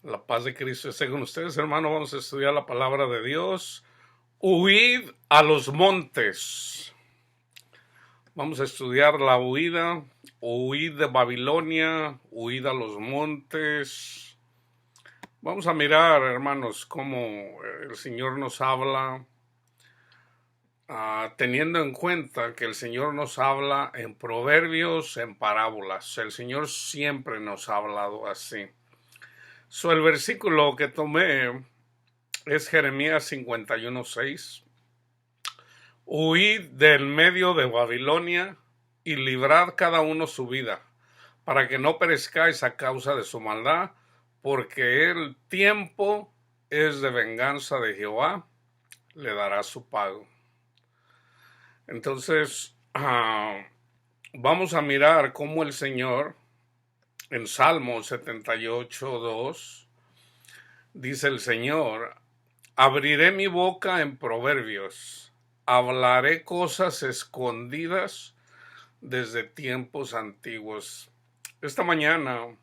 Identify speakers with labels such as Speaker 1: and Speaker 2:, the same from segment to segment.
Speaker 1: La paz de Cristo esté con ustedes, hermano. Vamos a estudiar la palabra de Dios. Huid a los montes. Vamos a estudiar la huida. Huid de Babilonia. Huid a los montes. Vamos a mirar, hermanos, cómo el Señor nos habla. Teniendo en cuenta que el Señor nos habla en proverbios, en parábolas. El Señor siempre nos ha hablado así. El versículo que tomé es Jeremías 51:6. Huid del medio de Babilonia y librad cada uno su vida, para que no perezcáis a causa de su maldad, porque el tiempo es de venganza de Jehová, le dará su pago. Entonces, vamos a mirar cómo el Señor, en Salmo 78:2, dice el Señor: abriré mi boca en proverbios, hablaré cosas escondidas desde tiempos antiguos. Esta mañana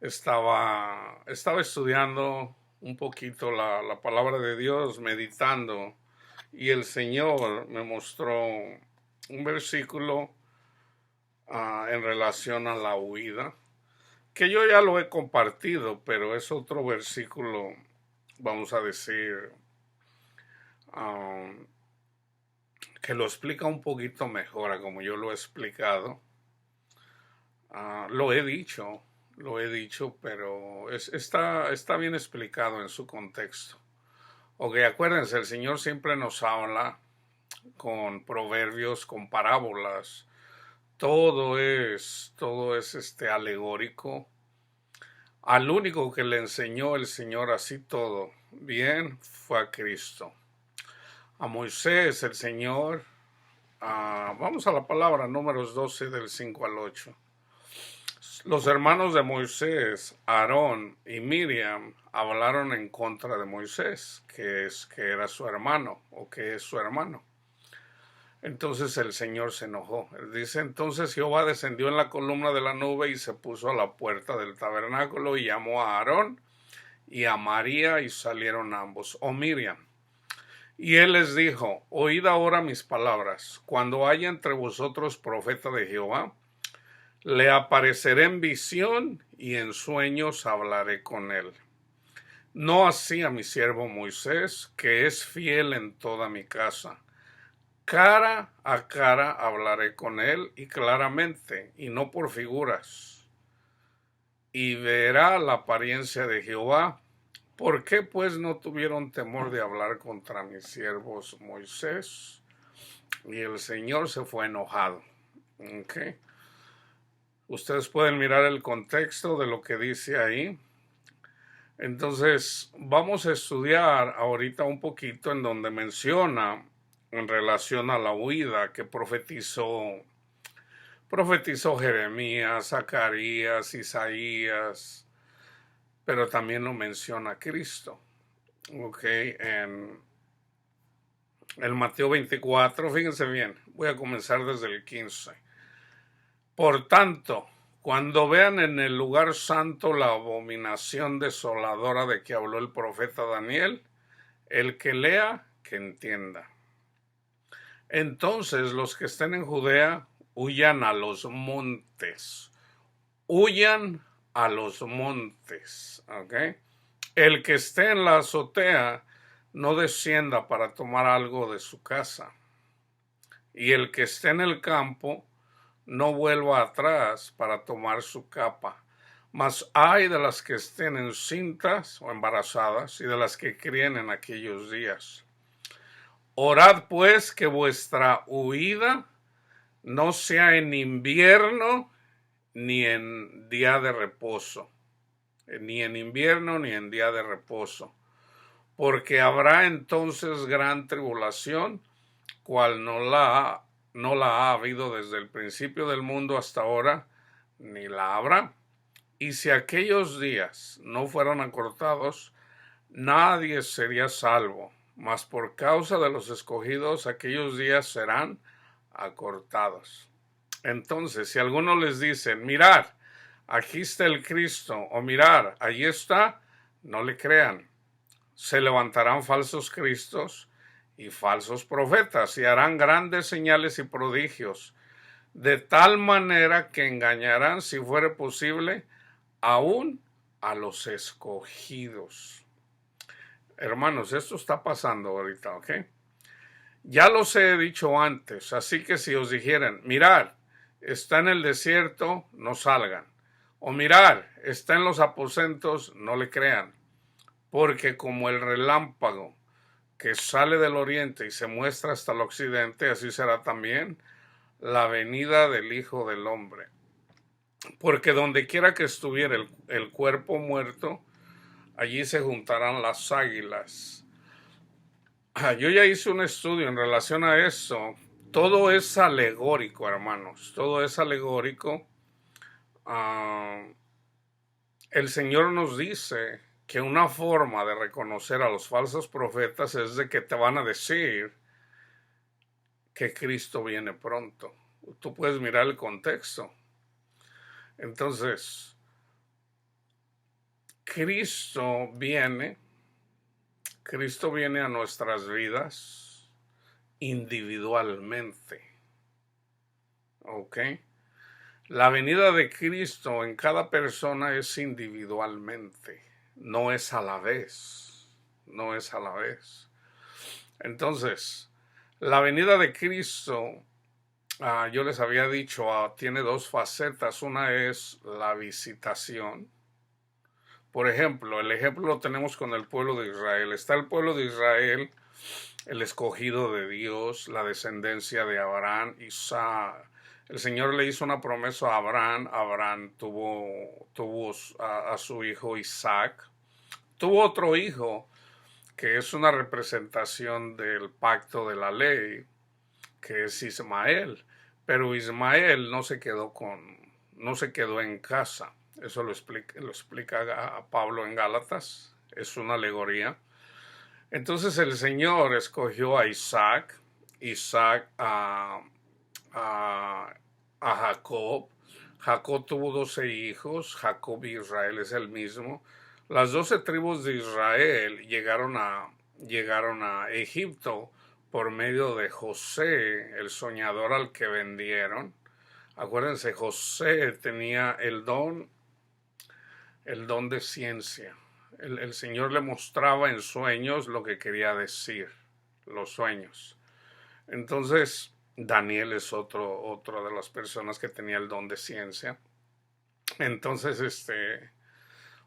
Speaker 1: estaba estudiando un poquito la palabra de Dios, meditando, y el Señor me mostró un versículo en relación a la huida, que yo ya lo he compartido, pero es otro versículo, vamos a decir, que lo explica un poquito mejor a como yo lo he explicado. Lo he dicho, pero está bien explicado en su contexto. Ok, acuérdense, el Señor siempre nos habla con proverbios, con parábolas. Todo es alegórico. Al único que le enseñó el Señor así todo bien fue a Cristo. A Moisés el Señor, vamos a la palabra, Números 12 del 5 al 8. Los hermanos de Moisés, Aarón y Miriam, hablaron en contra de Moisés, que era su hermano, o que es su hermano. Entonces el Señor se enojó. Él dice: entonces Jehová descendió en la columna de la nube y se puso a la puerta del tabernáculo y llamó a Aarón y a María, y salieron ambos, o Miriam. Y él les dijo: oíd ahora mis palabras. Cuando haya entre vosotros profeta de Jehová, le apareceré en visión y en sueños hablaré con él. No así a mi siervo Moisés, que es fiel en toda mi casa. Cara a cara hablaré con él, y claramente, y no por figuras. Y verá la apariencia de Jehová. ¿Por qué pues no tuvieron temor de hablar contra mis siervos Moisés? Y el Señor se fue enojado. Okay. Ustedes pueden mirar el contexto de lo que dice ahí. Entonces, vamos a estudiar ahorita un poquito en donde menciona en relación a la huida que profetizó Jeremías, Zacarías, Isaías, pero también lo menciona Cristo. Okay, en Mateo 24, fíjense bien, voy a comenzar desde el 15. Por tanto, cuando vean en el lugar santo la abominación desoladora de que habló el profeta Daniel, el que lea, que entienda. Entonces los que estén en Judea, huyan a los montes. Huyan a los montes. ¿Okay? El que esté en la azotea, no descienda para tomar algo de su casa. Y el que esté en el campo, no vuelva atrás para tomar su capa. Mas ay de las que estén encintas o embarazadas y de las que críen en aquellos días. Orad pues que vuestra huida no sea en invierno ni en día de reposo. Ni en invierno ni en día de reposo. Porque habrá entonces gran tribulación, cual no la ha habido desde el principio del mundo hasta ahora, ni la habrá. Y si aquellos días no fueron acortados, nadie sería salvo, mas por causa de los escogidos aquellos días serán acortados. Entonces, si alguno les dice: mirad, aquí está el Cristo, o mirar, allí está, no le crean. Se levantarán falsos cristos y falsos profetas y harán grandes señales y prodigios, de tal manera que engañarán, si fuere posible, aún a los escogidos. Hermanos, esto está pasando ahorita, ¿ok? Ya los he dicho antes, así que si os dijeran, mirad, está en el desierto, no salgan. O mirad, está en los aposentos, no le crean. Porque como el relámpago que sale del oriente y se muestra hasta el occidente, así será también la venida del Hijo del Hombre. Porque donde quiera que estuviera el cuerpo muerto, allí se juntarán las águilas. Yo ya hice un estudio en relación a eso. Todo es alegórico, hermanos. Todo es alegórico. El Señor nos dice que una forma de reconocer a los falsos profetas es de que te van a decir que Cristo viene pronto. Tú puedes mirar el contexto. Entonces, Cristo viene a nuestras vidas individualmente. ¿Ok? La venida de Cristo en cada persona es individualmente, no es a la vez, no es a la vez. Entonces, la venida de Cristo, yo les había dicho, tiene dos facetas. Una es la visitación. Por ejemplo, el ejemplo lo tenemos con el pueblo de Israel. Está el pueblo de Israel, el escogido de Dios, la descendencia de Abraham, Isaac. El Señor le hizo una promesa a Abraham. Abraham tuvo a su hijo Isaac. Tuvo otro hijo que es una representación del pacto de la ley, que es Ismael. Pero Ismael no se quedó en casa. Eso lo explica a Pablo en Gálatas. Es una alegoría. Entonces el Señor escogió a Isaac a Jacob. Jacob tuvo 12 hijos. Jacob y Israel es el mismo. Las 12 tribus de Israel llegaron a Egipto por medio de José, el soñador al que vendieron. Acuérdense, José tenía el don de ciencia. El Señor le mostraba en sueños lo que quería decir, los sueños. Entonces, Daniel es otra de las personas que tenía el don de ciencia. Entonces,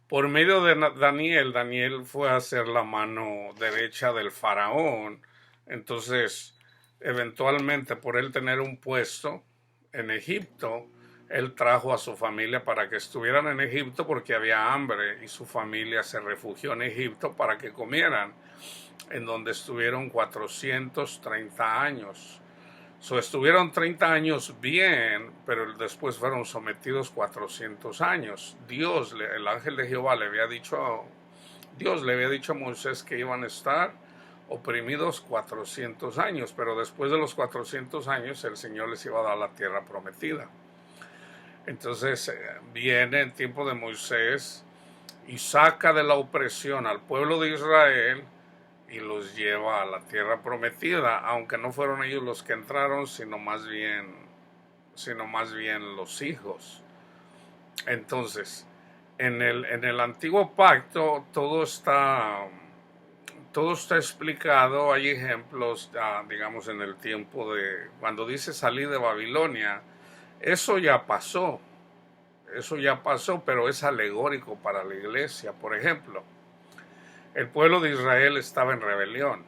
Speaker 1: por medio de Daniel fue a ser la mano derecha del faraón. Entonces, eventualmente, por él tener un puesto en Egipto, él trajo a su familia para que estuvieran en Egipto porque había hambre y su familia se refugió en Egipto para que comieran, en donde estuvieron 430 años. Estuvieron 30 años bien, pero después fueron sometidos 400 años. El ángel de Jehová Dios le había dicho a Moisés que iban a estar oprimidos 400 años, pero después de los 400 años el Señor les iba a dar la tierra prometida. Entonces viene en tiempo de Moisés y saca de la opresión al pueblo de Israel y los lleva a la tierra prometida, aunque no fueron ellos los que entraron, sino más bien los hijos. Entonces, en el antiguo pacto todo está explicado. Hay ejemplos, digamos, en el tiempo de cuando dice salir de Babilonia. Eso ya pasó, pero es alegórico para la iglesia. Por ejemplo, el pueblo de Israel estaba en rebelión,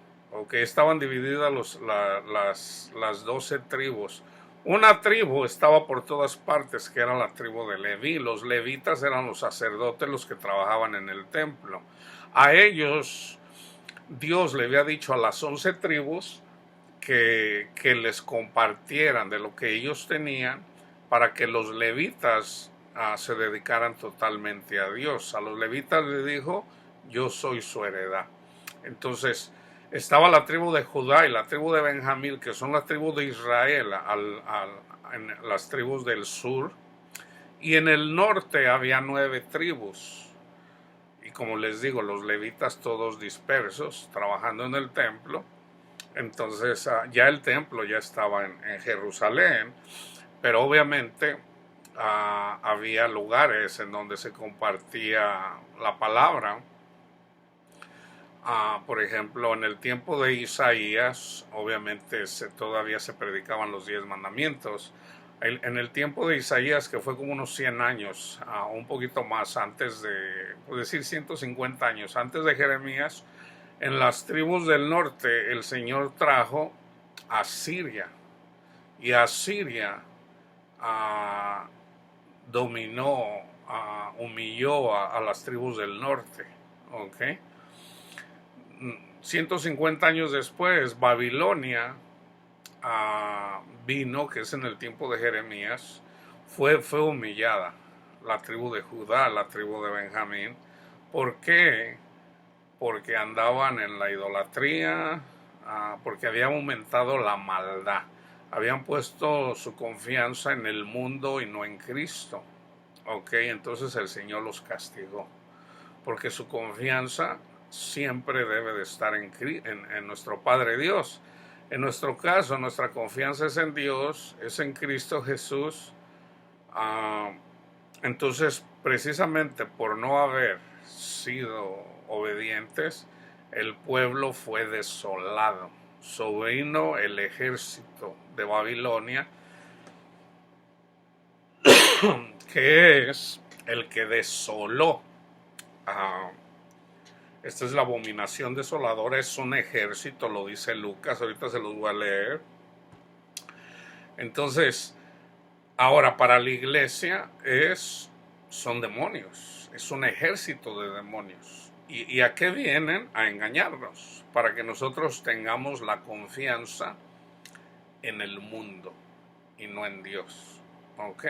Speaker 1: estaban divididas las 12 tribus. Una tribu estaba por todas partes, que era la tribu de Leví. Los levitas eran los sacerdotes, los que trabajaban en el templo. A ellos, Dios le había dicho a las 11 tribus que les compartieran de lo que ellos tenían para que los levitas se dedicaran totalmente a Dios. A los levitas les dijo: yo soy su heredad. Entonces estaba la tribu de Judá y la tribu de Benjamín, que son las tribus de Israel, en las tribus del sur, Y en el norte había 9 tribus. Y como les digo, los levitas todos dispersos, trabajando en el templo. Entonces ya el templo ya estaba en Jerusalén, pero obviamente había lugares en donde se compartía la palabra. Por ejemplo, en el tiempo de Isaías, obviamente todavía se predicaban los 10 mandamientos. En el tiempo de Isaías, que fue como unos 100 años, un poquito más antes de, por decir 150 años, antes de Jeremías, en las tribus del norte el Señor trajo a Siria. Y Asiria dominó, humilló a las tribus del norte. ¿Ok? 150 años después, Babilonia vino, que es en el tiempo de Jeremías, fue humillada. La tribu de Judá, la tribu de Benjamín. ¿Por qué? Porque andaban en la idolatría, porque había aumentado la maldad. Habían puesto su confianza en el mundo y no en Cristo. Ok, entonces el Señor los castigó, porque su confianza siempre debe de estar en nuestro Padre Dios. En nuestro caso, nuestra confianza es en Dios, es en Cristo Jesús. Entonces, precisamente por no haber sido obedientes, el pueblo fue desolado. Sobrino el ejército de Babilonia, que es el que desoló. Esta es la abominación desoladora, es un ejército, lo dice Lucas, ahorita se los voy a leer. Entonces, ahora para la iglesia son demonios, es un ejército de demonios. ¿Y a qué vienen? A engañarnos, para que nosotros tengamos la confianza en el mundo y no en Dios. ¿Ok?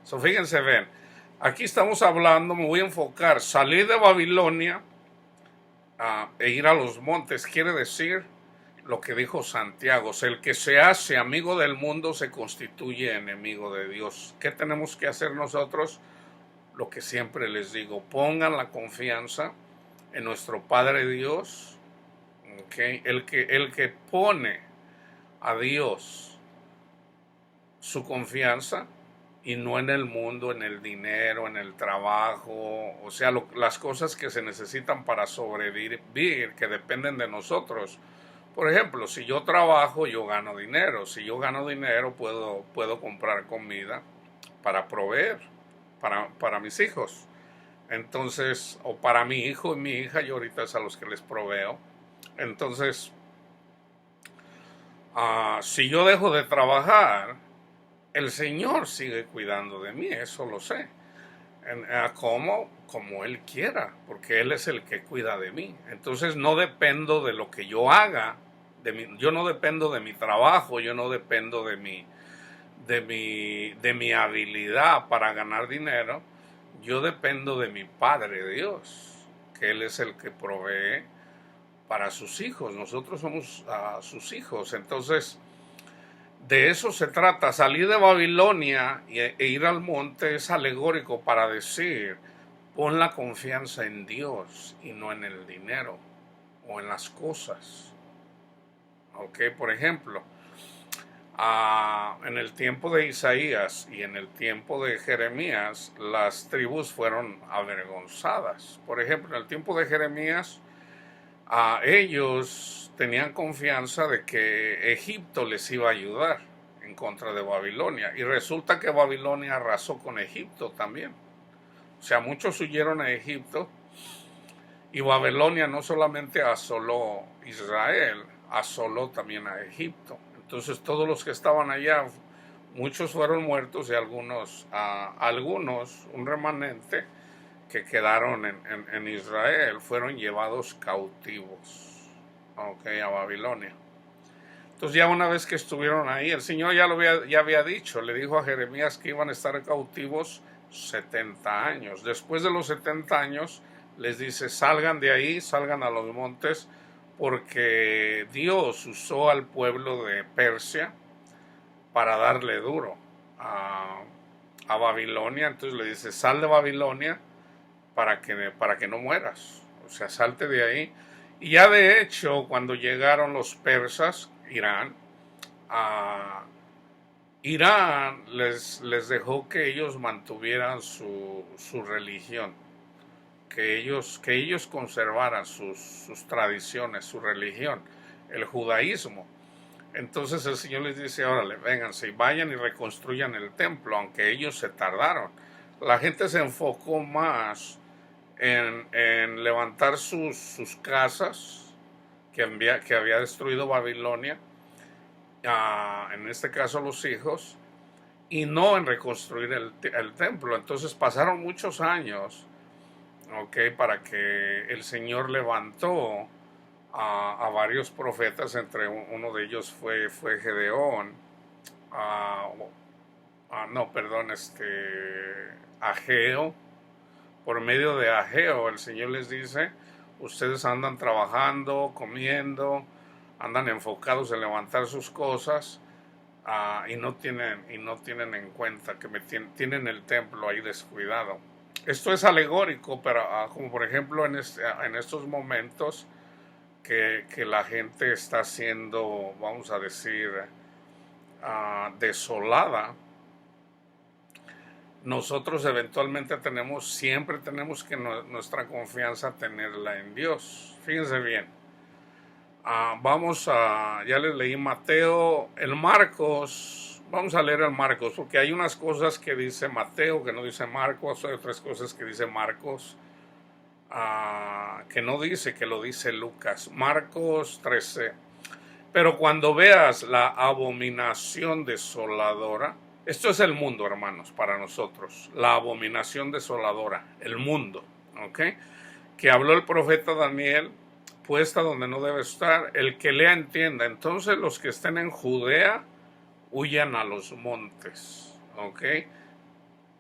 Speaker 1: So, fíjense, ven, aquí estamos hablando, me voy a enfocar, salir de Babilonia e ir a los montes, quiere decir lo que dijo Santiago: el que se hace amigo del mundo se constituye enemigo de Dios. ¿Qué tenemos que hacer nosotros? Lo que siempre les digo: pongan la confianza en nuestro Padre Dios. ¿Okay? El que pone a Dios su confianza y no en el mundo, en el dinero, en el trabajo, o sea, las cosas que se necesitan para sobrevivir, que dependen de nosotros. Por ejemplo, si yo trabajo, yo gano dinero. Si yo gano dinero, puedo comprar comida para proveer para mis hijos. Entonces, o para mi hijo y mi hija, yo ahorita es a los que les proveo. Entonces, si yo dejo de trabajar, el Señor sigue cuidando de mí, eso lo sé. Como Él quiera, porque Él es el que cuida de mí. Entonces no dependo de lo que yo haga, yo no dependo de mi trabajo, yo no dependo de mi habilidad para ganar dinero. Yo dependo de mi Padre Dios, que Él es el que provee para sus hijos. Nosotros somos sus hijos. Entonces, de eso se trata. Salir de Babilonia e ir al monte es alegórico para decir: pon la confianza en Dios y no en el dinero o en las cosas. Ok, por ejemplo, en el tiempo de Isaías y en el tiempo de Jeremías, las tribus fueron avergonzadas. Por ejemplo, en el tiempo de Jeremías, ellos tenían confianza de que Egipto les iba a ayudar en contra de Babilonia, y resulta que Babilonia arrasó con Egipto también. O sea, muchos huyeron a Egipto, y Babilonia no solamente asoló Israel, asoló también a Egipto. Entonces todos los que estaban allá, muchos fueron muertos, y algunos, un remanente que quedaron en Israel, fueron llevados cautivos, a Babilonia. Entonces, ya una vez que estuvieron ahí, el Señor ya había dicho, le dijo a Jeremías que iban a estar cautivos 70 años. Después de los 70 años, les dice: salgan de ahí, salgan a los montes, porque Dios usó al pueblo de Persia para darle duro a a Babilonia, entonces le dice, sal de Babilonia para que no mueras, o sea, salte de ahí. Y ya de hecho, cuando llegaron los persas, a Irán les dejó que ellos mantuvieran su religión, que ellos conservaran sus tradiciones, su religión, el judaísmo. Entonces el Señor les dice, órale, vénganse y vayan y reconstruyan el templo, aunque ellos se tardaron. La gente se enfocó más en levantar sus casas que había destruido Babilonia, en este caso los hijos, y no en reconstruir el templo. Entonces pasaron muchos años, ¿ok? Para que el Señor levantó a varios profetas, entre uno de ellos fue Gedeón, no, perdón, Ageo. Por medio de Ageo el Señor les dice, ustedes andan trabajando, comiendo, andan enfocados en levantar sus cosas, y no tienen en cuenta que tienen el templo ahí descuidado. Esto es alegórico, pero como por ejemplo en estos momentos que la gente está siendo, vamos a decir, desolada, nosotros eventualmente siempre tenemos que nuestra confianza tenerla en Dios. Fíjense bien. Ya les leí Mateo, el Marcos, vamos a leer el Marcos, porque hay unas cosas que dice Mateo que no dice Marcos, hay otras cosas que dice Marcos, que no dice, que lo dice Lucas. Marcos 13. Pero cuando veas la abominación desoladora, esto es el mundo, hermanos, para nosotros, la abominación desoladora, el mundo, ¿ok? Que habló el profeta Daniel, puesta donde no debe estar, el que lea entienda. Entonces los que estén en Judea, huyan a los montes, ¿ok?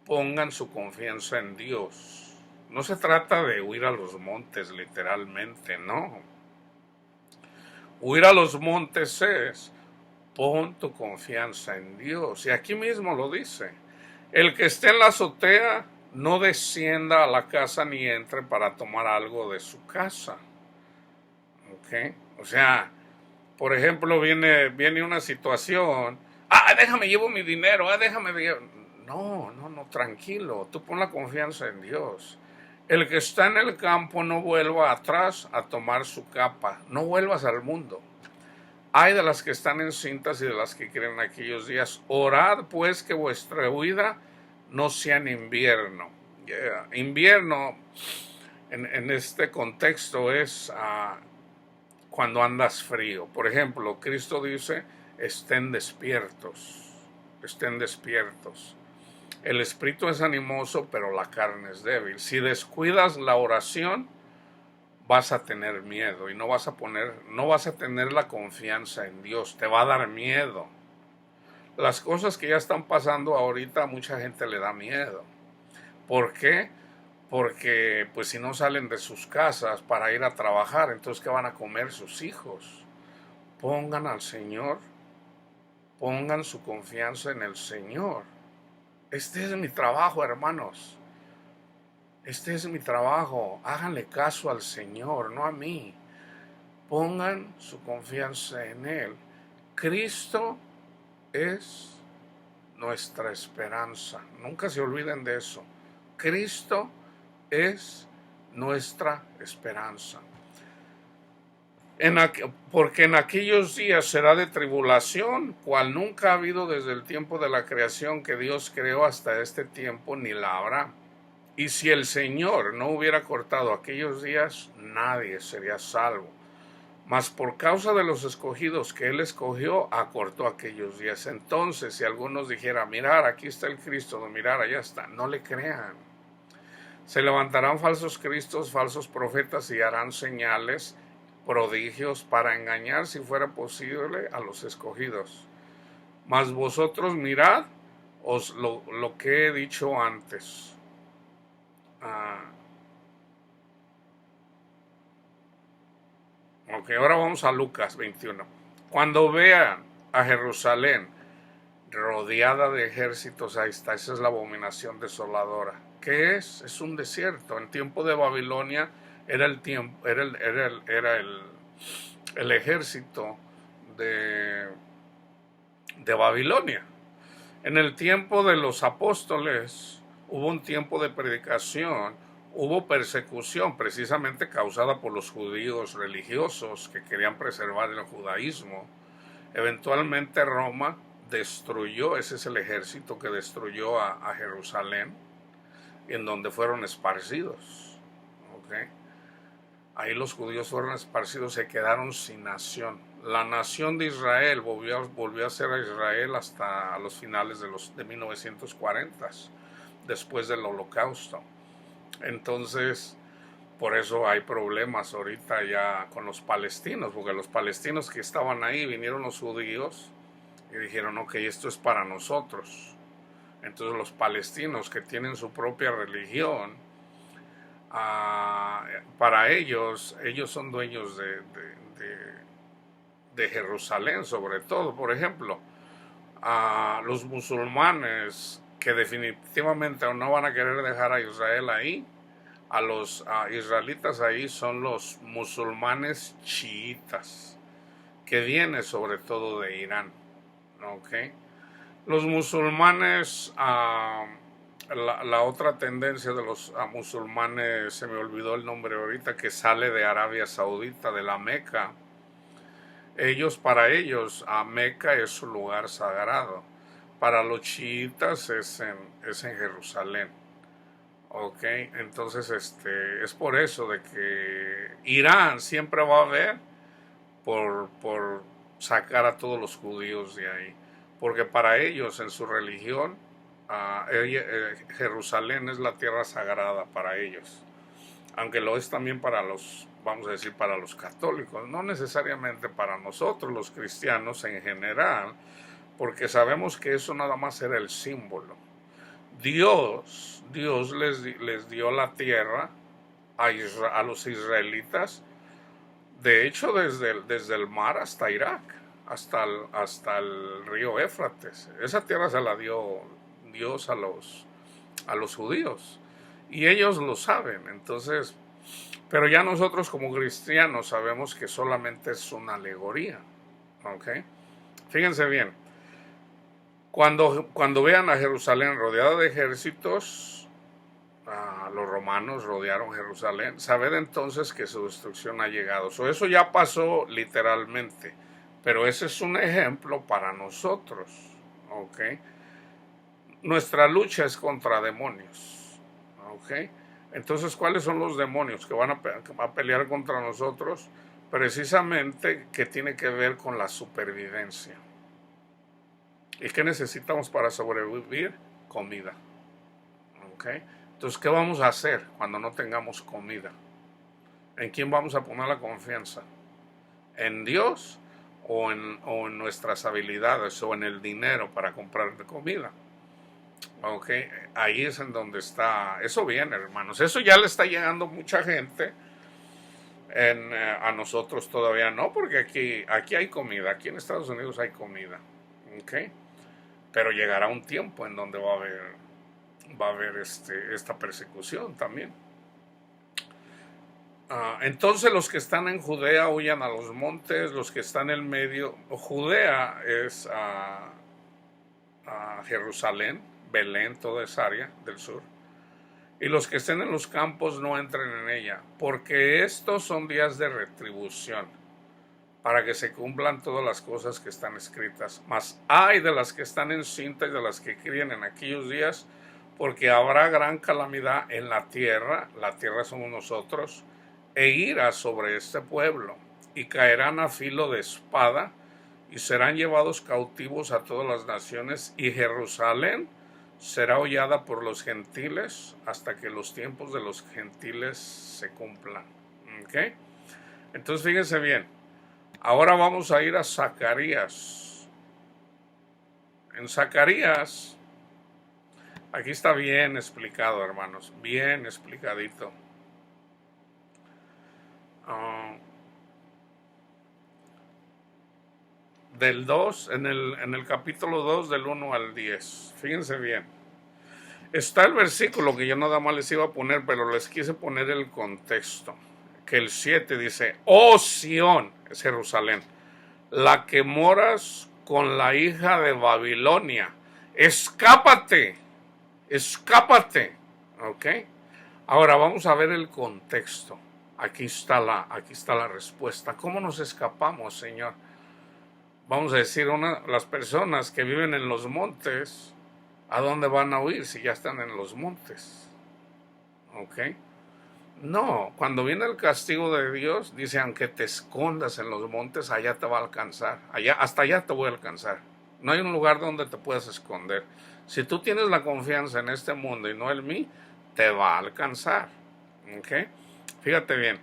Speaker 1: Pongan su confianza en Dios. No se trata de huir a los montes literalmente, no. Huir a los montes es, pon tu confianza en Dios. Y aquí mismo lo dice. El que esté en la azotea, no descienda a la casa ni entre para tomar algo de su casa. ¿Ok? O sea, por ejemplo, viene una situación. Déjame, llevo mi dinero. Déjame. No, tranquilo. Tú pon la confianza en Dios. El que está en el campo no vuelva atrás a tomar su capa. No vuelvas al mundo. Hay de las que están encintas y de las que quieren aquellos días. Orad pues que vuestra huida no sea en invierno. Invierno en este contexto es cuando andas frío. Por ejemplo, Cristo dice, estén despiertos, estén despiertos. El espíritu es animoso, pero la carne es débil. Si descuidas la oración, vas a tener miedo y no vas a tener la confianza en Dios, te va a dar miedo. Las cosas que ya están pasando ahorita a mucha gente le da miedo. ¿Por qué? Porque pues si no salen de sus casas para ir a trabajar, entonces ¿qué van a comer sus hijos? Pongan al Señor, pongan su confianza en el Señor. Este es mi trabajo, hermanos. Este es mi trabajo. Háganle caso al Señor, no a mí. Pongan su confianza en Él. Cristo es nuestra esperanza. Nunca se olviden de eso. Cristo es nuestra esperanza. Porque en aquellos días será de tribulación, cual nunca ha habido desde el tiempo de la creación que Dios creó hasta este tiempo, ni la habrá. Y si el Señor no hubiera cortado aquellos días, nadie sería salvo. Mas por causa de los escogidos que Él escogió, acortó aquellos días. Entonces, si algunos dijeran, mirar, aquí está el Cristo, mirar, allá está, no le crean. Se levantarán falsos cristos, falsos profetas y harán señales, prodigios para engañar, si fuera posible, a los escogidos. Mas vosotros mirad lo que he dicho antes. Ok, ahora vamos a Lucas 21. Cuando vean a Jerusalén rodeada de ejércitos. Ahí está, esa es la abominación desoladora. ¿Qué es? Es un desierto. En tiempo de Babilonia era el tiempo, el ejército de, de Babilonia. En el tiempo de los apóstoles hubo un tiempo de predicación, hubo persecución precisamente causada por los judíos religiosos que querían preservar el judaísmo. Eventualmente Roma destruyó, ese es el ejército que destruyó a Jerusalén, en donde fueron esparcidos. ¿Okay? Ahí los judíos fueron esparcidos, se quedaron sin nación. La nación de Israel volvió a ser a Israel hasta los finales de 1940, después del Holocausto. Entonces, por eso hay problemas ahorita ya con los palestinos, porque los palestinos que estaban ahí, vinieron los judíos y dijeron, ok, esto es para nosotros. Entonces los palestinos que tienen su propia religión, para ellos son dueños de Jerusalén, sobre todo. Por ejemplo, los musulmanes que definitivamente no van a querer dejar a Israel ahí, a los israelitas ahí son los musulmanes chiitas, que viene sobre todo de Irán. ¿Okay? Los musulmanes, la otra tendencia de los musulmanes, se me olvidó el nombre ahorita, que sale de Arabia Saudita, de la Meca. Para ellos, Meca es su lugar sagrado. Para los chiitas es en Jerusalén. Ok, entonces es por eso de que Irán siempre va a haber por sacar a todos los judíos de ahí, porque para ellos en su religión Jerusalén es la tierra sagrada para ellos, aunque lo es también para los, vamos a decir, para los católicos, no necesariamente para nosotros los cristianos en general, porque sabemos que eso nada más era el símbolo. Dios les dio la tierra a los israelitas, de hecho desde el mar hasta Irak, hasta el río Éufrates. Esa tierra se la dio Dios a los judíos y ellos lo saben. Entonces, pero ya nosotros como cristianos sabemos que solamente es una alegoría. ¿Okay? Fíjense bien, cuando vean a Jerusalén rodeada de ejércitos, los romanos rodearon Jerusalén, sabed entonces que su destrucción ha llegado. Eso ya pasó literalmente, pero ese es un ejemplo para nosotros. ¿Okay? Nuestra lucha es contra demonios. ¿Okay? Entonces, ¿cuáles son los demonios que van a pelear contra nosotros? Precisamente que tiene que ver con la supervivencia. ¿Y qué necesitamos para sobrevivir? Comida. ¿Okay? Entonces, ¿qué vamos a hacer cuando no tengamos comida? ¿En quién vamos a poner la confianza? ¿En Dios o en nuestras habilidades o en el dinero para comprar comida? Okay, ahí es en donde está. Eso viene, hermanos. Eso ya le está llegando mucha gente. A nosotros todavía no, porque aquí hay comida. Aquí en Estados Unidos hay comida. Okay, pero llegará un tiempo en donde va a haber esta persecución también. Entonces los que están en Judea huyan a los montes, los que están en medio. Judea es Jerusalén, Belén, toda esa área del sur. Y los que estén en los campos no entren en ella, porque estos son días de retribución, para que se cumplan todas las cosas que están escritas. Mas ay de las que están encintas y de las que críen en aquellos días, porque habrá gran calamidad en la tierra somos nosotros, e ira sobre este pueblo, y caerán a filo de espada, y serán llevados cautivos a todas las naciones, y Jerusalén será hollada por los gentiles hasta que los tiempos de los gentiles se cumplan. ¿Okay? Entonces fíjense bien, ahora vamos a ir a Zacarías. En Zacarías, aquí está bien explicado, hermanos, bien explicadito. del 2, en el capítulo 2 del 1 al 10. Fíjense bien. Está el versículo que yo nada más les iba a poner, pero les quise poner el contexto. Que el 7 dice, oh Sión, es Jerusalén, la que moras con la hija de Babilonia, escápate, escápate. ¿Ok? Ahora vamos a ver el contexto. Aquí está la respuesta. ¿Cómo nos escapamos, Señor? Vamos a decir, las personas que viven en los montes, ¿a dónde van a huir si ya están en los montes? ¿Ok? No, cuando viene el castigo de Dios, dice, aunque te escondas en los montes, allá te va a alcanzar. Hasta allá te voy a alcanzar. No hay un lugar donde te puedas esconder. Si tú tienes la confianza en este mundo y no en mí, te va a alcanzar. ¿Ok? Fíjate bien.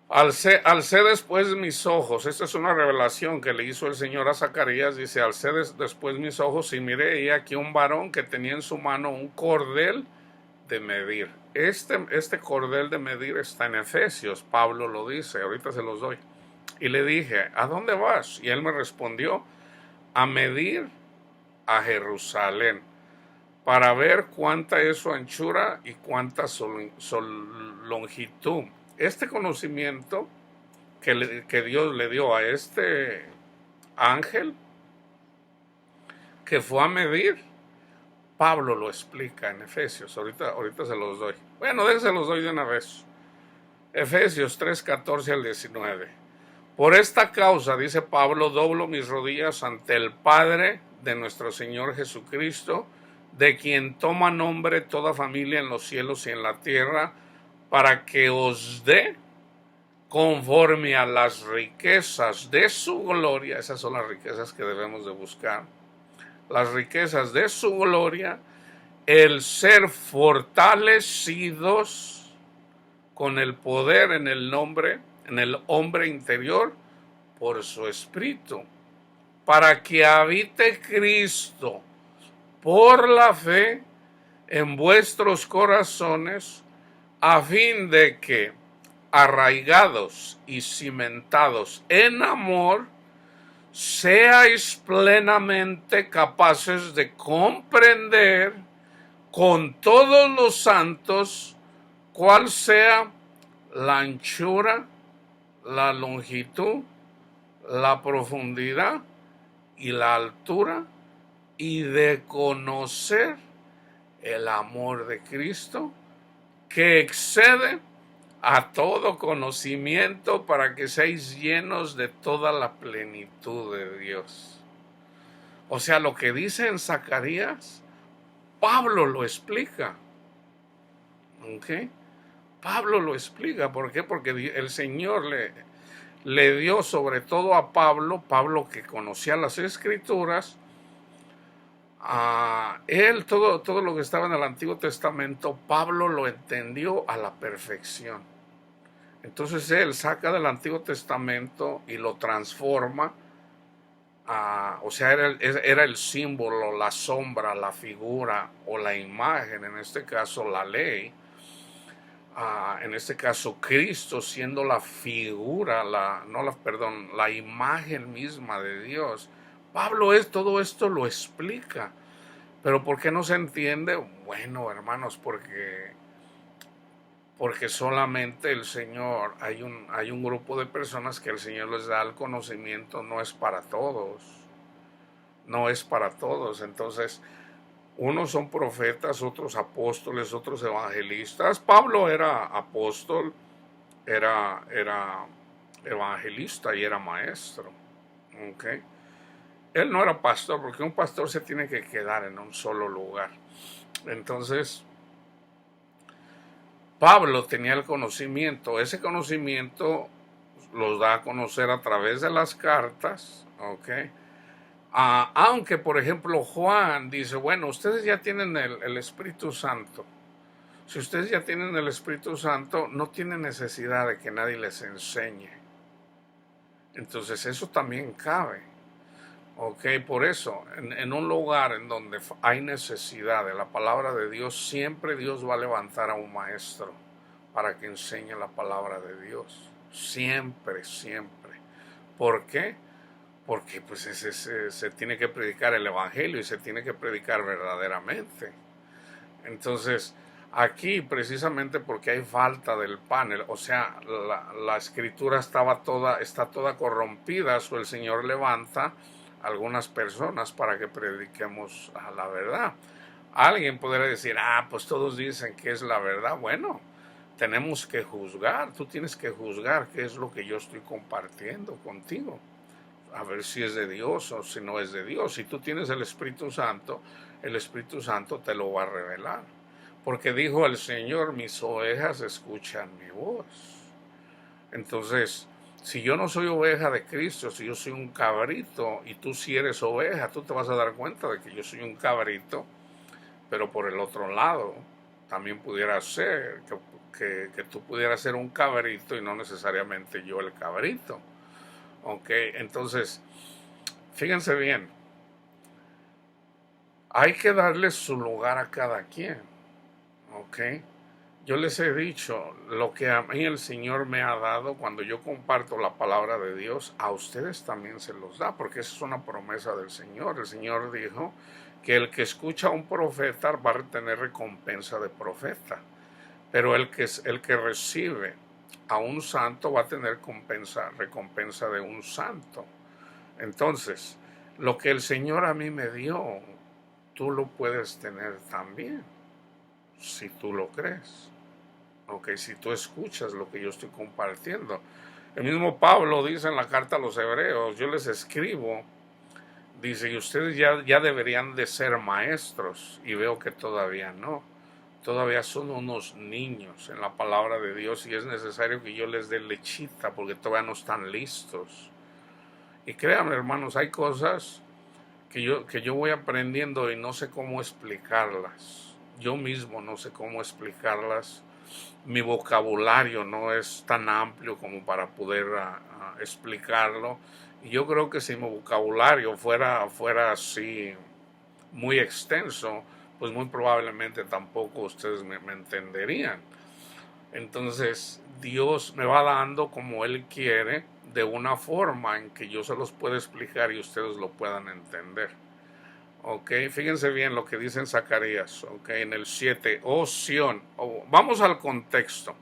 Speaker 1: Alcé después mis ojos. Esta es una revelación que le hizo el Señor a Zacarías. Dice, alcé después mis ojos y miré y aquí un varón que tenía en su mano un cordel de medir. Este cordel de medir está en Efesios. Pablo lo dice. Ahorita se los doy. Y le dije, ¿a dónde vas? Y él me respondió, a medir a Jerusalén, para ver cuánta es su anchura y cuánta su longitud. Este conocimiento que Dios le dio a este ángel que fue a medir, Pablo lo explica en Efesios. Ahorita se los doy. Bueno, se los doy de una vez. Efesios 3, 14 al 19. Por esta causa, dice Pablo, doblo mis rodillas ante el Padre de nuestro Señor Jesucristo, de quien toma nombre toda familia en los cielos y en la tierra, para que os dé conforme a las riquezas de su gloria. Esas son las riquezas que debemos de buscar. Las riquezas de su gloria, el ser fortalecidos con el poder en el hombre interior por su espíritu, para que habite Cristo por la fe en vuestros corazones, a fin de que, arraigados y cimentados en amor, seáis plenamente capaces de comprender con todos los santos cuál sea la anchura, la longitud, la profundidad y la altura, y de conocer el amor de Cristo, que excede a todo conocimiento, para que seáis llenos de toda la plenitud de Dios. O sea, lo que dice en Zacarías, Pablo lo explica. ¿Ok? Pablo lo explica. ¿Por qué? Porque el Señor le dio sobre todo a Pablo que conocía las Escrituras, a él todo lo que estaba en el Antiguo Testamento, Pablo lo entendió a la perfección. Entonces él saca del Antiguo Testamento y lo transforma, o sea, era el símbolo, la sombra, la figura o la imagen, en este caso la ley, en este caso Cristo siendo la figura, la imagen misma de Dios. Pablo todo esto lo explica. ¿Pero por qué no se entiende? Bueno, hermanos, porque solamente el Señor, hay un grupo de personas que el Señor les da el conocimiento, no es para todos. No es para todos. Entonces, unos son profetas, otros apóstoles, otros evangelistas. Pablo era apóstol, era evangelista y era maestro. ¿Okay? Él no era pastor, porque un pastor se tiene que quedar en un solo lugar. Entonces, Pablo tenía el conocimiento. Ese conocimiento los da a conocer a través de las cartas, ¿ok? Aunque, por ejemplo, Juan dice, bueno, ustedes ya tienen el Espíritu Santo. Si ustedes ya tienen el Espíritu Santo, no tienen necesidad de que nadie les enseñe. Entonces, eso también cabe. Ok, por eso, en un lugar en donde hay necesidad de la palabra de Dios, siempre Dios va a levantar a un maestro para que enseñe la palabra de Dios. Siempre, siempre. ¿Por qué? porque pues se tiene que predicar el evangelio y se tiene que predicar verdaderamente. Entonces, aquí precisamente porque hay falta del panel, o sea, la escritura está toda corrompida, so el Señor levanta a algunas personas para que prediquemos a la verdad. Alguien podría decir, pues todos dicen que es la verdad. Bueno, tenemos que juzgar, tú tienes que juzgar qué es lo que yo estoy compartiendo contigo, a ver si es de Dios o si no es de Dios. Si tú tienes el Espíritu Santo te lo va a revelar. Porque dijo el Señor, mis ovejas escuchan mi voz. Entonces, si yo no soy oveja de Cristo, si yo soy un cabrito y tú sí eres oveja, tú te vas a dar cuenta de que yo soy un cabrito, pero por el otro lado, también pudiera ser que tú pudieras ser un cabrito y no necesariamente yo el cabrito. Ok, entonces, fíjense bien, hay que darle su lugar a cada quien. Ok, yo les he dicho lo que a mí el Señor me ha dado cuando yo comparto la palabra de Dios, a ustedes también se los da, porque esa es una promesa del Señor. El Señor dijo que el que escucha a un profeta va a tener recompensa de profeta, pero el que recibe a un santo va a tener recompensa de un santo. Entonces, lo que el Señor a mí me dio, tú lo puedes tener también, si tú lo crees. Ok, si tú escuchas lo que yo estoy compartiendo. El mismo Pablo dice en la carta a los hebreos, yo les escribo, dice, y ustedes ya deberían de ser maestros, y veo que todavía no. Todavía son unos niños en la palabra de Dios y es necesario que yo les dé lechita porque todavía no están listos. Y créanme, hermanos, hay cosas que yo voy aprendiendo y no sé cómo explicarlas. Yo mismo no sé cómo explicarlas. Mi vocabulario no es tan amplio como para poder explicarlo. Y yo creo que si mi vocabulario fuera así muy extenso, pues muy probablemente tampoco ustedes me entenderían. Entonces Dios me va dando como Él quiere, de una forma en que yo se los pueda explicar y ustedes lo puedan entender. Ok, fíjense bien lo que dice en Zacarías, ok, en el 7, oh Sión, vamos al contexto.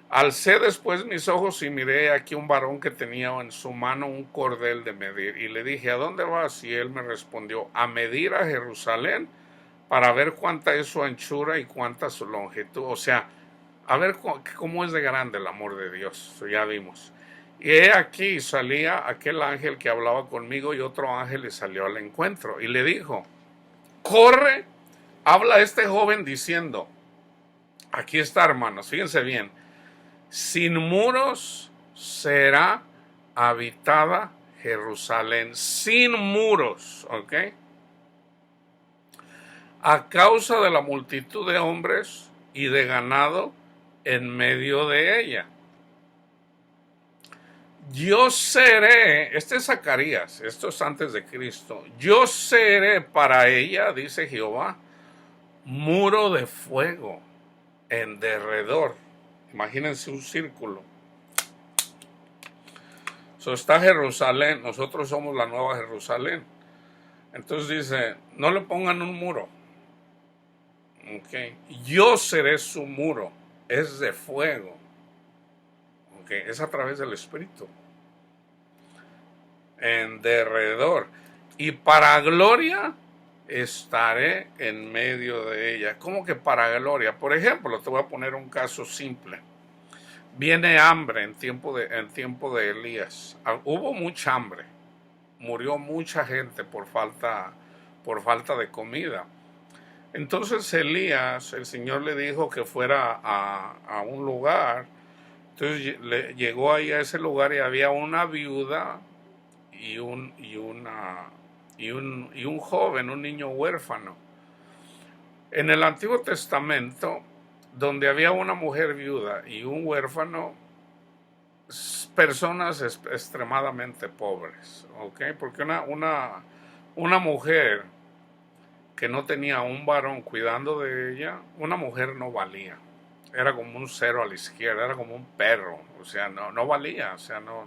Speaker 1: Alcé después mis ojos y miré aquí un varón que tenía en su mano un cordel de medir y le dije, ¿a dónde vas? Y él me respondió, a medir a Jerusalén para ver cuánta es su anchura y cuánta su longitud. O sea, a ver cómo es de grande el amor de Dios. Eso ya vimos. Y he aquí salía aquel ángel que hablaba conmigo y otro ángel le salió al encuentro y le dijo, corre, habla a este joven diciendo, aquí está, hermanos, fíjense bien, sin muros será habitada Jerusalén, sin muros, ¿ok? A causa de la multitud de hombres y de ganado en medio de ella. Yo seré, este es Zacarías, esto es antes de Cristo, yo seré para ella, dice Jehová, muro de fuego en derredor. Imagínense un círculo. Está Jerusalén, nosotros somos la nueva Jerusalén. Entonces dice, no le pongan un muro. Okay. Yo seré su muro, es de fuego. Okay. Es a través del Espíritu. En derredor. Y para gloria estaré en medio de ella. ¿Cómo que para gloria? Por ejemplo, te voy a poner un caso simple. Viene hambre en tiempo de Elías. Hubo mucha hambre. Murió mucha gente por falta de comida. Entonces Elías, el Señor le dijo que fuera a un lugar. Entonces llegó ahí a ese lugar y había una viuda y un joven, un niño huérfano. En el Antiguo Testamento, donde había una mujer viuda y un huérfano, personas extremadamente pobres, ¿ok? Porque una mujer que no tenía un varón cuidando de ella, una mujer no valía. Era como un cero a la izquierda, era como un perro, o sea, no valía, o sea, no.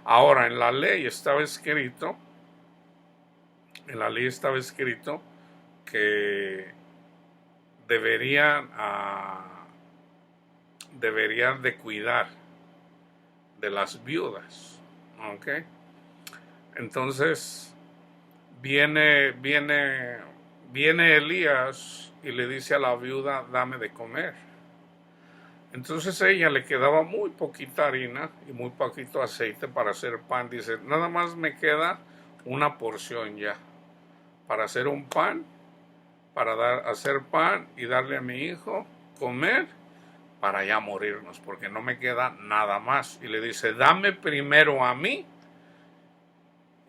Speaker 1: Ahora, en la ley estaba escrito que deberían, deberían de cuidar de las viudas, ¿ok? Entonces viene Elías y le dice a la viuda, dame de comer. Entonces a ella le quedaba muy poquita harina y muy poquito aceite para hacer pan. Dice, nada más me queda una porción ya para hacer un pan, para hacer pan y darle a mi hijo comer para ya morirnos, porque no me queda nada más. Y le dice, dame primero a mí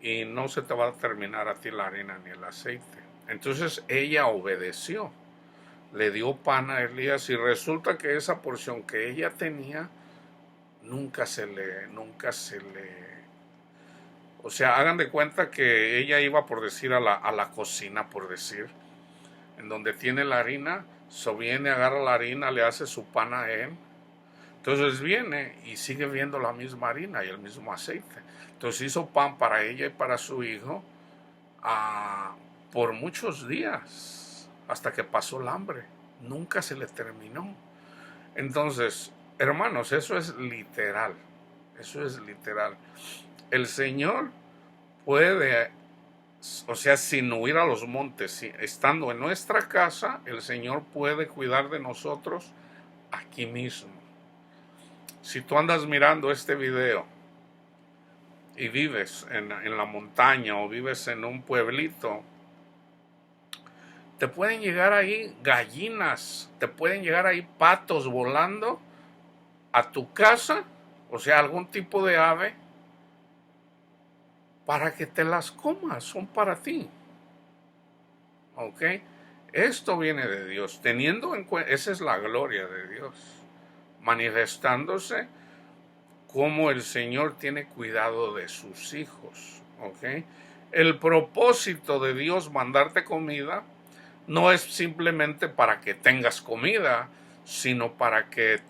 Speaker 1: y no se te va a terminar a ti la harina ni el aceite. Entonces ella obedeció, le dio pan a Elías y resulta que esa porción que ella tenía nunca se le, o sea, hagan de cuenta que ella iba, por decir, a la cocina, por decir, en donde tiene la harina, viene, agarra la harina, le hace su pan a él. Entonces viene y sigue viendo la misma harina y el mismo aceite. Entonces hizo pan para ella y para su hijo por muchos días, hasta que pasó el hambre. Nunca se le terminó. Entonces, hermanos, eso es literal. Eso es literal. El Señor puede, o sea, sin huir a los montes, estando en nuestra casa, el Señor puede cuidar de nosotros aquí mismo. Si tú andas mirando este video y vives en la montaña o vives en un pueblito, te pueden llegar ahí gallinas, te pueden llegar ahí patos volando a tu casa, o sea, algún tipo de ave, para que te las comas, son para ti. ¿Ok? Esto viene de Dios, teniendo en cuenta, esa es la gloria de Dios, manifestándose como el Señor tiene cuidado de sus hijos. ¿Ok? El propósito de Dios mandarte comida no es simplemente para que tengas comida, sino para que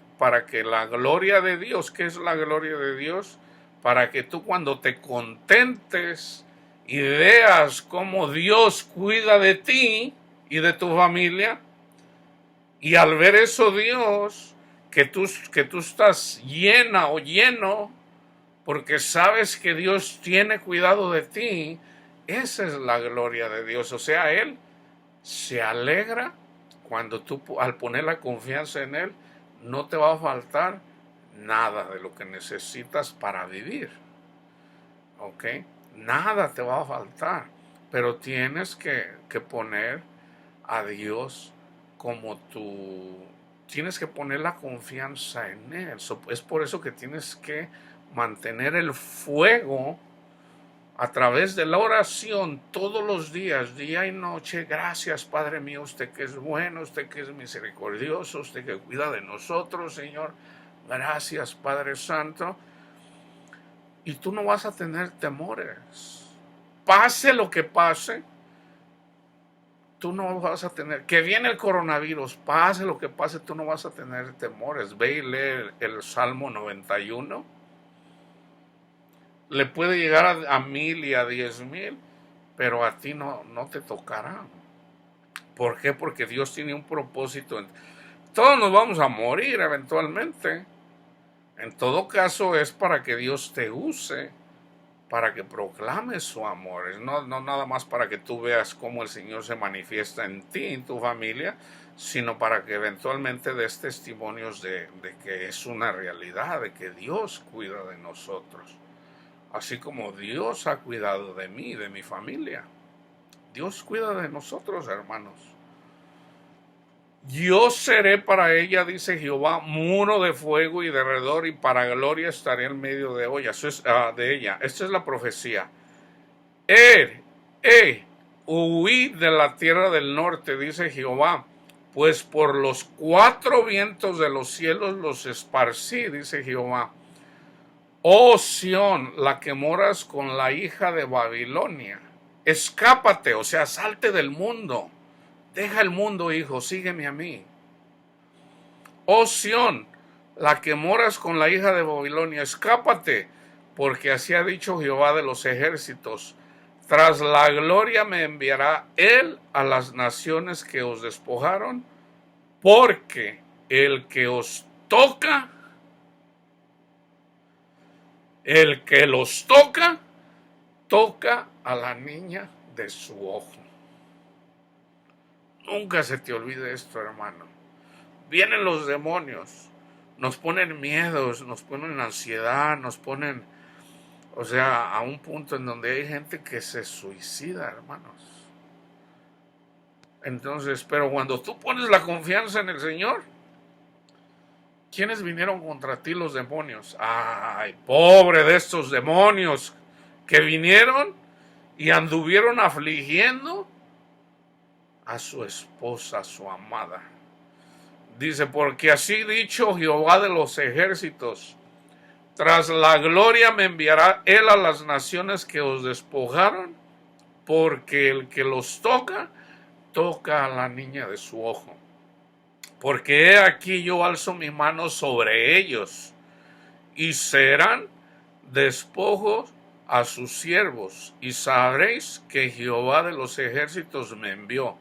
Speaker 1: la gloria de Dios, ¿qué es la gloria de Dios? Para que tú, cuando te contentes y veas cómo Dios cuida de ti y de tu familia, y al ver eso, Dios, que tú estás llena o lleno, porque sabes que Dios tiene cuidado de ti, esa es la gloria de Dios. O sea, Él se alegra cuando tú, al poner la confianza en Él, no te va a faltar nada de lo que necesitas para vivir. ¿Ok? Nada te va a faltar. Pero tienes que poner a Dios como tienes que poner la confianza en Él. Es por eso que tienes que mantener el fuego a través de la oración todos los días, día y noche. Gracias, Padre mío, usted que es bueno, usted que es misericordioso, usted que cuida de nosotros, Señor. Gracias, Padre Santo. Y tú no vas a tener temores. Pase lo que pase, tú no vas a tener, que viene el coronavirus, pase lo que pase, tú no vas a tener temores. Ve y lee el Salmo 91. Le puede llegar a 1000 y a 10,000, pero a ti no te tocará. ¿Por qué? Porque Dios tiene un propósito. Todos nos vamos a morir eventualmente. En todo caso es para que Dios te use, para que proclames su amor. No nada más para que tú veas cómo el Señor se manifiesta en ti, en tu familia, sino para que eventualmente des testimonios de que es una realidad, de que Dios cuida de nosotros. Así como Dios ha cuidado de mí y de mi familia. Dios cuida de nosotros, hermanos. Yo seré para ella, dice Jehová, muro de fuego y de alrededor, y para gloria estaré en medio de ella. De ella. Esta es la profecía. Huid de la tierra del norte, dice Jehová, pues por los 4 vientos de los cielos los esparcí, dice Jehová. Oh Sión, la que moras con la hija de Babilonia, escápate, o sea, salte del mundo. Deja el mundo, hijo, sígueme a mí. Oh Sión, la que moras con la hija de Babilonia, escápate, porque así ha dicho Jehová de los ejércitos, tras la gloria me enviará él a las naciones que os despojaron, porque el que os toca, el que los toca, toca a la niña de su ojo. Nunca se te olvide esto, hermano. Vienen los demonios, nos ponen miedos, nos ponen ansiedad, nos ponen, o sea, a un punto en donde hay gente que se suicida, hermanos. Entonces, pero cuando tú pones la confianza en el Señor, ¿quiénes vinieron contra ti? Los demonios. Ay, pobre de estos demonios que vinieron y anduvieron afligiendo a su esposa, a su amada. Dice, porque así dicho Jehová de los ejércitos, tras la gloria me enviará él a las naciones que os despojaron, porque el que los toca, toca a la niña de su ojo. Porque he aquí yo alzo mi mano sobre ellos, y serán despojos a sus siervos, y sabréis que Jehová de los ejércitos me envió.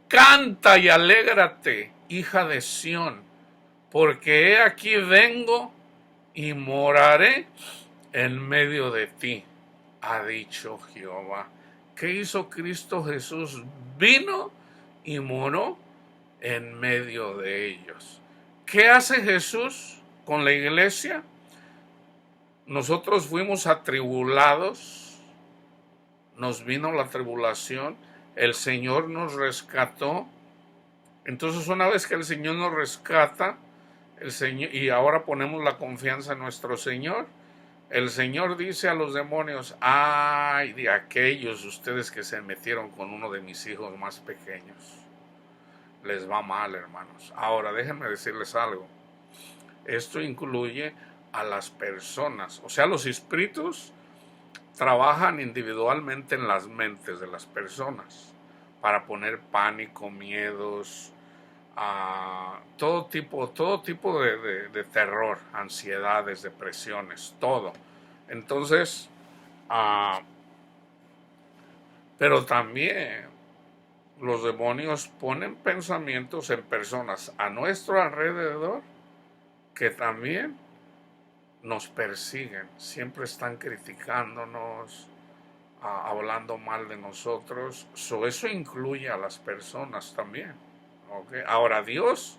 Speaker 1: Canta y alégrate, hija de Sión, porque he aquí vengo y moraré en medio de ti, ha dicho Jehová. ¿Qué hizo Cristo Jesús? Vino y moró en medio de ellos. ¿Qué hace Jesús con la iglesia? Nosotros fuimos atribulados, nos vino la tribulación, el Señor nos rescató. Entonces, una vez que el Señor nos rescata, el Señor, y ahora ponemos la confianza en nuestro Señor, el Señor dice a los demonios, ay de aquellos ustedes que se metieron con uno de mis hijos más pequeños. Les va mal, hermanos. Ahora, déjenme decirles algo. Esto incluye a las personas. O sea, los espíritus trabajan individualmente en las mentes de las personas para poner pánico, miedos, todo tipo de terror, ansiedades, depresiones, todo. Entonces, pero también los demonios ponen pensamientos en personas a nuestro alrededor que también nos persiguen, siempre están criticándonos, hablando mal de nosotros. Eso incluye a las personas también. ¿Okay? Ahora, Dios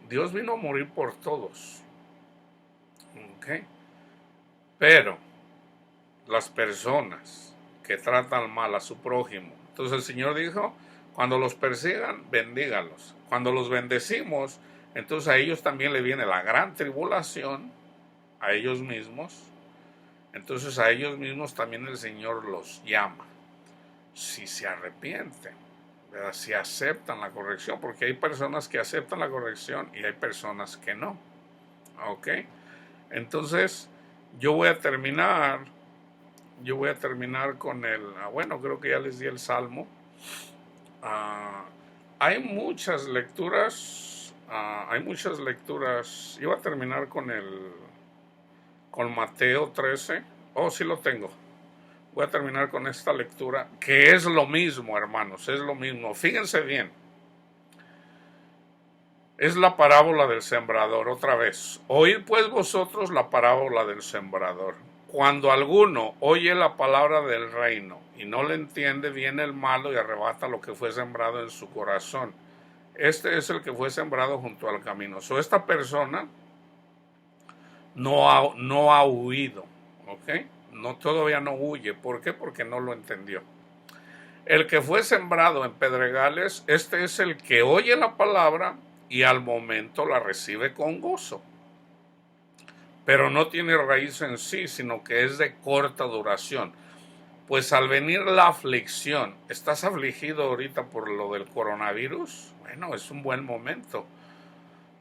Speaker 1: vino a morir por todos. ¿Okay? Pero las personas que tratan mal a su prójimo, entonces el Señor dijo, cuando los persigan, bendígalos. Cuando los bendecimos, entonces a ellos también le viene la gran tribulación, a ellos mismos. Entonces a ellos mismos también el Señor los llama. Si se arrepienten, ¿verdad? Si aceptan la corrección, porque hay personas que aceptan la corrección y hay personas que no. ¿Ok? Entonces yo voy a terminar con bueno, creo que ya les di el Salmo. Hay muchas lecturas, Iba a terminar con Mateo 13. Oh, sí lo tengo. Voy a terminar con esta lectura, que es lo mismo, hermanos, es lo mismo. Fíjense bien. Es la parábola del sembrador, otra vez. Oíd pues vosotros la parábola del sembrador. Cuando alguno oye la palabra del reino y no le entiende, viene el malo y arrebata lo que fue sembrado en su corazón. Este es el que fue sembrado junto al camino. Esta persona no ha huido, ¿ok? Todavía no huye. ¿Por qué? Porque no lo entendió. El que fue sembrado en pedregales, este es el que oye la palabra y al momento la recibe con gozo. Pero no tiene raíz en sí, sino que es de corta duración. Pues al venir la aflicción, ¿estás afligido ahorita por lo del coronavirus? Bueno, es un buen momento.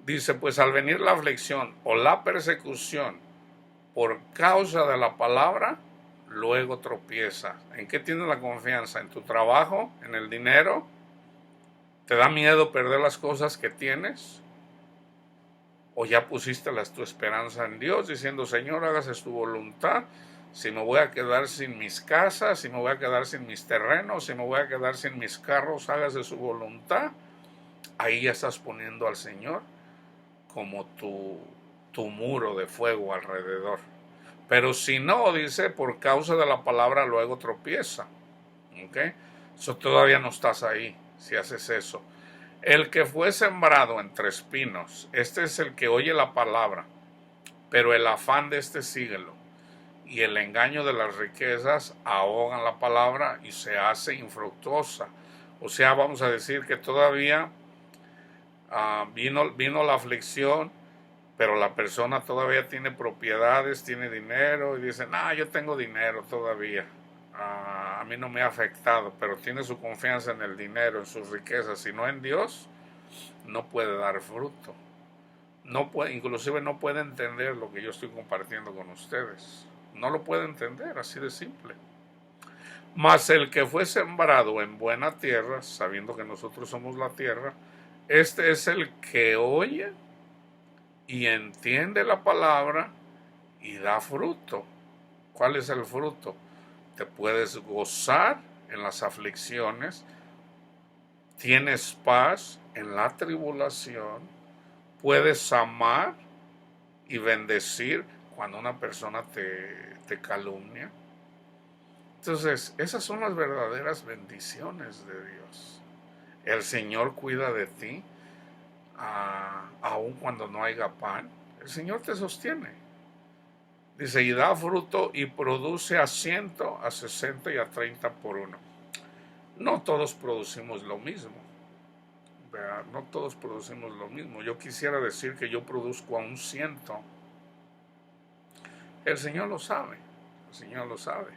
Speaker 1: Dice, pues al venir la aflicción o la persecución por causa de la palabra, luego tropieza. ¿En qué tienes la confianza? ¿En tu trabajo? ¿En el dinero? ¿Te da miedo perder las cosas que tienes? ¿O ya pusiste tu esperanza en Dios diciendo, Señor, hágase tu voluntad? Si me voy a quedar sin mis casas, si me voy a quedar sin mis terrenos, si me voy a quedar sin mis carros, hágase su voluntad. Ahí ya estás poniendo al Señor como tu muro de fuego alrededor. Pero si no, dice, por causa de la palabra luego tropieza. ¿Ok? Eso todavía no estás ahí, si haces eso. El que fue sembrado entre espinos, este es el que oye la palabra, pero el afán de este síguelo y el engaño de las riquezas ahogan la palabra y se hace infructuosa. O sea, vamos a decir que todavía vino la aflicción, pero la persona todavía tiene propiedades, tiene dinero y dice, yo tengo dinero todavía. A mí no me ha afectado, pero tiene su confianza en el dinero, en sus riquezas, y no en Dios, no puede dar fruto. No puede, inclusive no puede entender lo que yo estoy compartiendo con ustedes. No lo puede entender, así de simple. Mas el que fue sembrado en buena tierra, sabiendo que nosotros somos la tierra, este es el que oye y entiende la palabra y da fruto. ¿Cuál es el fruto? Te puedes gozar en las aflicciones, tienes paz en la tribulación, puedes amar y bendecir cuando una persona te calumnia. Entonces, esas son las verdaderas bendiciones de Dios. El Señor cuida de ti, aun cuando no haya pan. El Señor te sostiene. Dice, y da fruto y produce a 100, a 60 y a 30 por uno. No todos producimos lo mismo. ¿Verdad? No todos producimos lo mismo. Yo quisiera decir que yo produzco a un 100. El Señor lo sabe. El Señor lo sabe.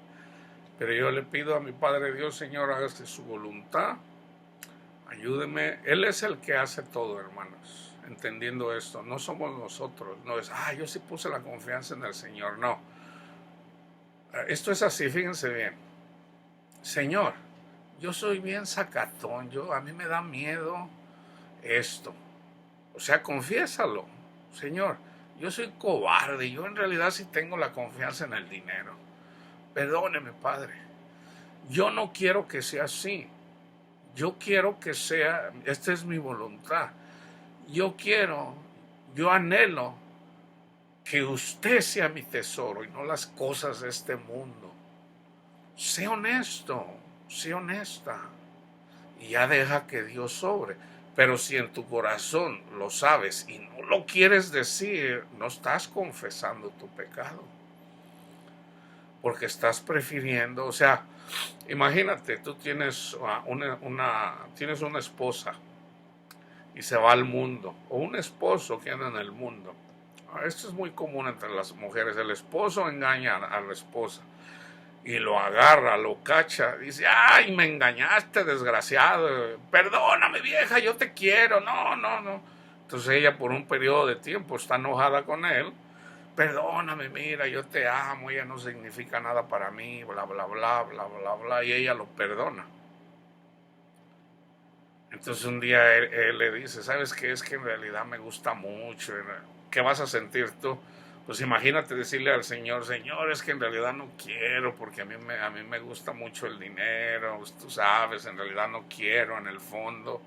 Speaker 1: Pero yo le pido a mi Padre Dios, Señor, hágase su voluntad. Ayúdeme. Él es el que hace todo, hermanos. Entendiendo esto. No somos nosotros. No es, yo sí puse la confianza en el Señor. No. Esto es así, fíjense bien. Señor, yo soy bien sacatón. A mí me da miedo esto. O sea, confiésalo. Señor, yo soy cobarde. Yo en realidad sí tengo la confianza en el dinero. Perdóneme, Padre. Yo no quiero que sea así. Yo quiero que sea, esta es mi voluntad. Yo anhelo que usted sea mi tesoro y no las cosas de este mundo. Sé honesto, sé honesta. Y ya deja que Dios sobre. Pero si en tu corazón lo sabes y no lo quieres decir, no estás confesando tu pecado. Porque estás prefiriendo, o sea, imagínate, tú tienes tienes una esposa y se va al mundo, o un esposo que anda en el mundo. Esto es muy común entre las mujeres. El esposo engaña a la esposa y lo agarra, lo cacha, dice, ¡ay, me engañaste, desgraciado! Perdóname, vieja, yo te quiero. No, no, no. Entonces ella por un periodo de tiempo está enojada con él. Perdóname, mira, yo te amo, ella no significa nada para mí, bla, bla, bla, bla, bla, bla, y ella lo perdona. Entonces un día él le dice, ¿sabes qué? Es que en realidad me gusta mucho. ¿Qué vas a sentir tú? Pues imagínate decirle al Señor, Señor, es que en realidad no quiero, porque a mí me gusta mucho el dinero, pues tú sabes, en realidad no quiero en el fondo.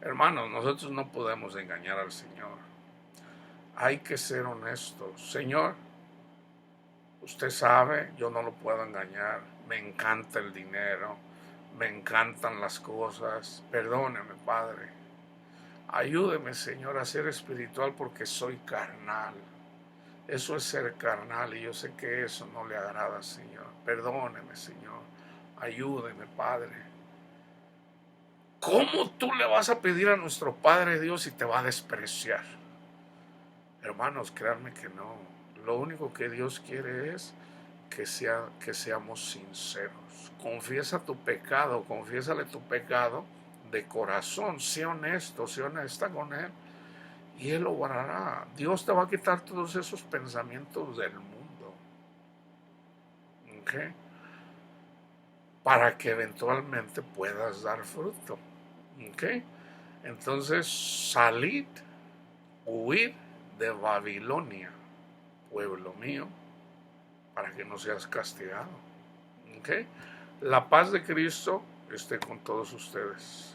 Speaker 1: Hermanos, nosotros no podemos engañar al Señor. Hay que ser honestos. Señor, usted sabe, yo no lo puedo engañar, me encanta el dinero, me encantan las cosas, perdóneme, Padre. Ayúdeme, Señor, a ser espiritual porque soy carnal. Eso es ser carnal y yo sé que eso no le agrada, Señor. Perdóneme, Señor. Ayúdeme, Padre. ¿Cómo tú le vas a pedir a nuestro Padre Dios y te va a despreciar? Hermanos, créanme que no. Lo único que Dios quiere es que seamos sinceros. Confiesa tu pecado, confiésale tu pecado de corazón. Sé honesto, sé honesta con Él. Y Él lo guardará. Dios te va a quitar todos esos pensamientos del mundo. ¿Ok? Para que eventualmente puedas dar fruto. ¿Ok? Entonces, salid, huid de Babilonia, pueblo mío, para que no seas castigado. ¿Okay? La paz de Cristo esté con todos ustedes.